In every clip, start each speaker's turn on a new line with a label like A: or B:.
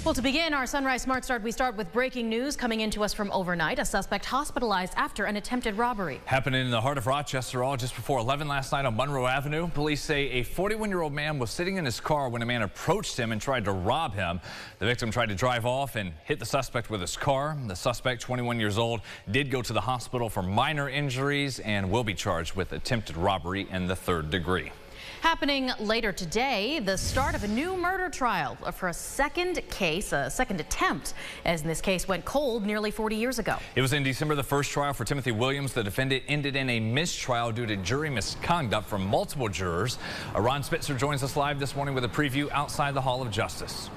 A: Well, to begin our Sunrise Smart Start, we start with breaking news coming into us from overnight. A suspect hospitalized after an attempted robbery.
B: Happening in the heart of Rochester, all just before 11 last night on Monroe Avenue. Police say a 41-year-old man was sitting in his car when a man approached him and tried to rob him. The victim tried to drive off and hit the suspect with his car. The suspect, 21 years old, did go to the hospital for minor injuries and will be charged with attempted robbery in the 3rd degree.
A: Happening later today, the start of a new murder trial for a second attempt, as this case went cold nearly 40 years ago.
B: It was in December, the first trial for Timothy Williams. The defendant ended in a mistrial due to jury misconduct from multiple jurors. Ron Spitzer joins us live this morning with a preview outside the Hall of Justice.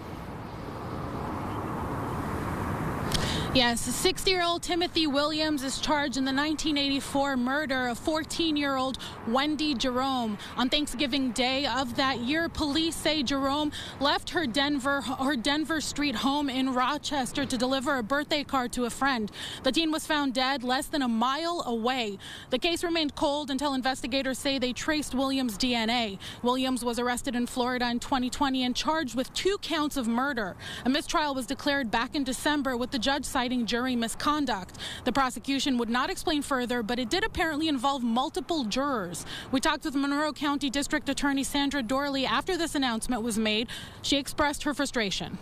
C: Yes, 60-year-old Timothy Williams is charged in the 1984 murder of 14-year-old Wendy Jerome. On Thanksgiving Day of that year, police say Jerome left her Denver Street home in Rochester to deliver a birthday card to a friend. The teen was found dead less than a mile away. The case remained cold until investigators say they traced Williams' DNA. Williams was arrested in Florida in 2020 and charged with 2 counts of murder. A mistrial was declared back in December with the judge citing jury misconduct. The prosecution would not explain further, but it did apparently involve multiple jurors. We talked with Monroe County District Attorney Sandra Dorley after this announcement was made. She expressed her frustration.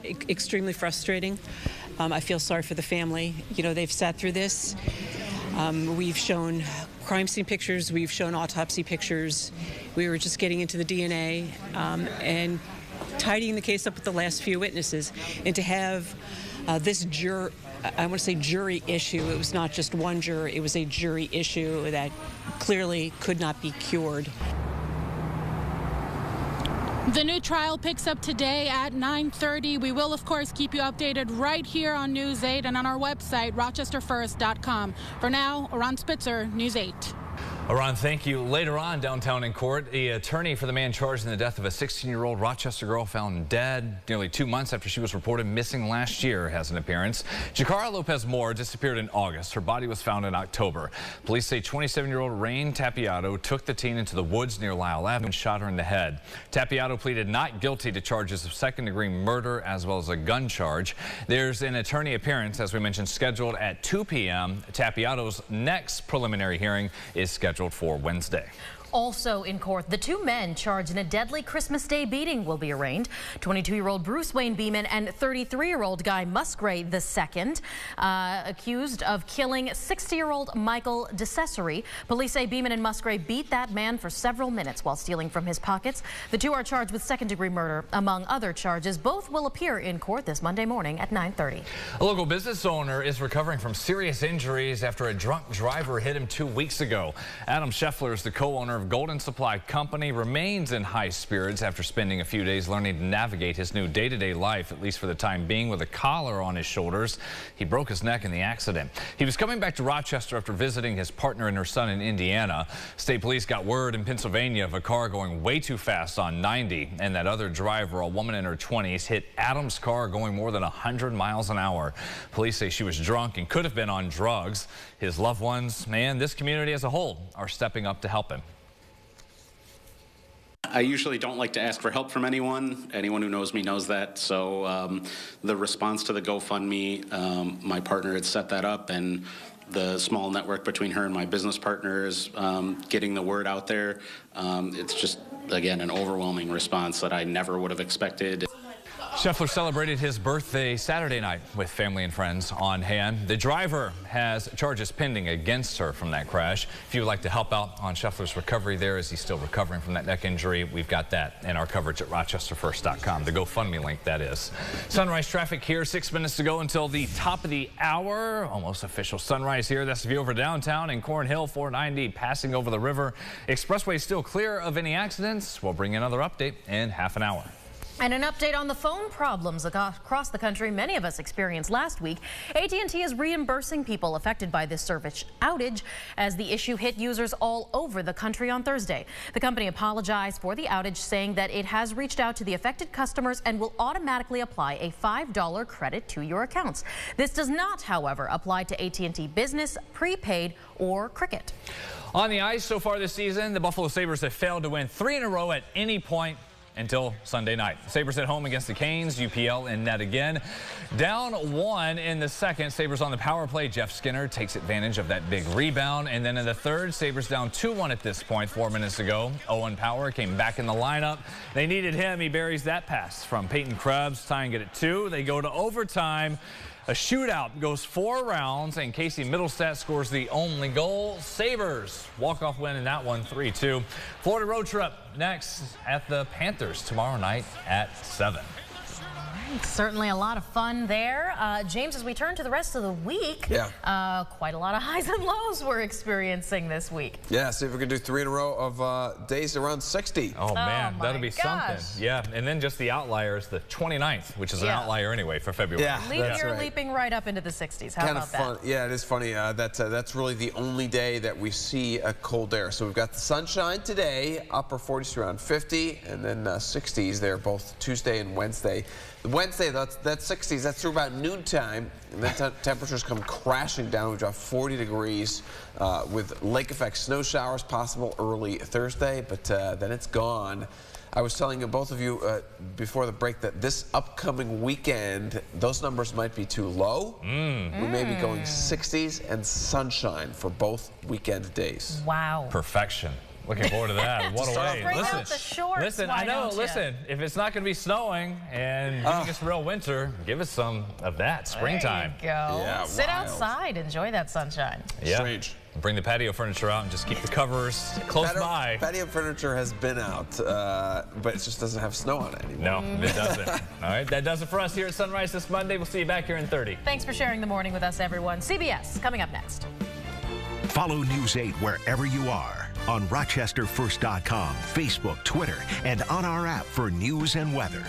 D: Extremely frustrating. I feel sorry for the family. You know, they've sat through this. We've shown crime scene pictures. We've shown autopsy pictures. We were just getting into the DNA and tidying the case up with the last few witnesses, and to have this jury issue. It was not just one juror, it was a jury issue that clearly could not be cured.
C: The new trial picks up today at 9:30. We will, of course, keep you updated right here on News 8 and on our website, rochesterfirst.com. For now, Ron Spitzer, News 8.
B: Ron, thank you. Later on, downtown in court, the attorney for the man charged in the death of a 16-year-old Rochester girl found dead nearly 2 months after she was reported missing last year has an appearance. Jakara Lopez Moore disappeared in August. Her body was found in October. Police say 27-year-old Rain Tapiato took the teen into the woods near Lyle Avenue and shot her in the head. Tapiato pleaded not guilty to charges of 2nd-degree murder as well as a gun charge. There's an attorney appearance, as we mentioned, scheduled at 2 p.m. Tapiato's next preliminary hearing is scheduled for Wednesday.
A: Also in court, the 2 men charged in a deadly Christmas Day beating will be arraigned. 22-year-old Bruce Wayne Beeman and 33-year-old Guy Musgrave II, accused of killing 60-year-old Michael DeCesare. Police say Beeman and Musgrave beat that man for several minutes while stealing from his pockets. The 2 are charged with 2nd-degree murder, among other charges. Both will appear in court this Monday morning at 9:30.
B: A local business owner is recovering from serious injuries after a drunk driver hit him 2 weeks ago. Adam Scheffler is the co-owner of Golden Supply Company, remains in high spirits after spending a few days learning to navigate his new day-to-day life, at least for the time being, with a collar on his shoulders. He broke his neck in the accident. He was coming back to Rochester after visiting his partner and her son in Indiana. State police got word in Pennsylvania of a car going way too fast on 90, and that other driver, a woman in her 20s, hit Adam's car going more than 100 miles an hour. Police say she was drunk and could have been on drugs. His loved ones and this community as a whole are stepping up to help him.
E: I usually don't like to ask for help from anyone. Anyone who knows me knows that. So the response to the GoFundMe, my partner had set that up, and the small network between her and my business partners, getting the word out there. It's just, again, an overwhelming response that I never would have expected.
B: Scheffler celebrated his birthday Saturday night with family and friends on hand. The driver has charges pending against her from that crash. If you would like to help out on Scheffler's recovery there as he's still recovering from that neck injury, we've got that in our coverage at rochesterfirst.com. The GoFundMe link, that is. Sunrise traffic here, 6 minutes to go until the top of the hour. Almost official sunrise here. That's the view over downtown in Cornhill, 490 passing over the river. Expressway still clear of any accidents. We'll bring you another update in half an hour.
A: And an update on the phone problems across the country many of us experienced last week. AT&T is reimbursing people affected by this service outage as the issue hit users all over the country on Thursday. The company apologized for the outage, saying that it has reached out to the affected customers and will automatically apply a $5 credit to your accounts. This does not, however, apply to AT&T Business, Prepaid, or Cricket.
B: On the ice so far this season, the Buffalo Sabres have failed to win 3 in a row at any point until Sunday night. Sabres at home against the Canes. UPL in net again. Down 1 in the second. Sabres on the power play. Jeff Skinner takes advantage of that big rebound. And then in the third, Sabres down 2-1 at this point 4 minutes ago. Owen Power came back in the lineup. They needed him. He buries that pass from Peyton Krebs, tying it at 2. They go to overtime. A shootout goes 4 rounds, and Casey Middlestat scores the only goal. Sabres walk-off win in that one, 3-2. Florida road trip next at the Panthers tomorrow night at 7.
A: Certainly a lot of fun there. James, as we turn to the rest of the week, quite a lot of highs and lows we're experiencing this week.
F: Yeah, see if we can do 3 in a row of days around 60.
B: Oh, man, that'll be something. Yeah, and then just the outlier is the 29th, which is an outlier anyway for February.
F: Yeah,
A: Leap year leaping right up into the 60s. How about
F: fun.
A: that?
F: Yeah, it is funny. That's really the only day that we see a cold air. So we've got the sunshine today, upper 40s around 50, and then 60s there both Tuesday and Wednesday. Wednesday, that's 60s. That's through about noontime, and then temperatures come crashing down. We drop 40 degrees with lake effect snow showers possible early Thursday, but then it's gone. I was telling both of you before the break that this upcoming weekend, those numbers might be too low. We may be going 60s and sunshine for both weekend days.
A: Wow.
B: Perfection. Looking forward to that. What a way.
A: Bring out the shorts,
B: listen, I know, listen, if it's not going to be snowing and giving us real winter, give us some of that springtime.
A: There you go.
F: Yeah,
A: sit outside, enjoy that sunshine.
B: Yeah.
F: Strange.
B: Bring the patio furniture out and just keep the covers close by.
F: Patio furniture has been out, but it just doesn't have snow on it anymore.
B: No, it doesn't. All right, that does it for us here at Sunrise this Monday. We'll see you back here in 30.
A: Thanks for sharing the morning with us, everyone. CBS coming up next.
G: Follow News 8 wherever you are on RochesterFirst.com, Facebook, Twitter, and on our app for news and weather.